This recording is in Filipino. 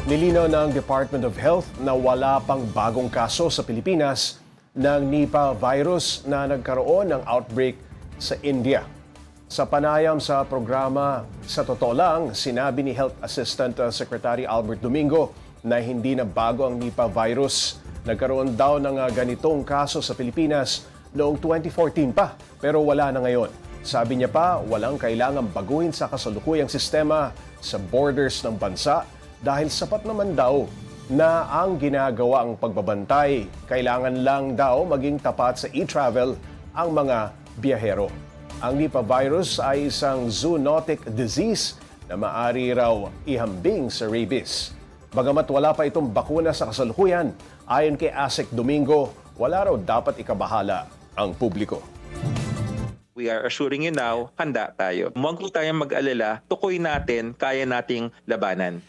Nilinaw ng Department of Health na wala pang bagong kaso sa Pilipinas ng Nipah virus na nagkaroon ng outbreak sa India. Sa panayam sa programa Sa Totoo Lang, sinabi ni Health Assistant Secretary Albert Domingo na hindi na bago ang Nipah virus. Nagkaroon daw ng ganitong kaso sa Pilipinas noong 2014 pa, pero wala na ngayon. Sabi niya pa, walang kailangang baguhin sa kasalukuyang sistema sa borders ng bansa dahil sapat naman daw na ang ginagawa ang pagbabantay. Kailangan lang daw maging tapat sa e-travel ang mga biyahero. Ang Nipah virus ay isang zoonotic disease na maaari raw ihambing sa rabies. Bagamat wala pa itong bakuna sa kasalukuyan, ayon kay Asek Domingo, wala raw dapat ikabahala ang publiko. We are assuring you now, handa tayo. Huwag po tayong mag-alala, tukoy natin, kaya nating labanan.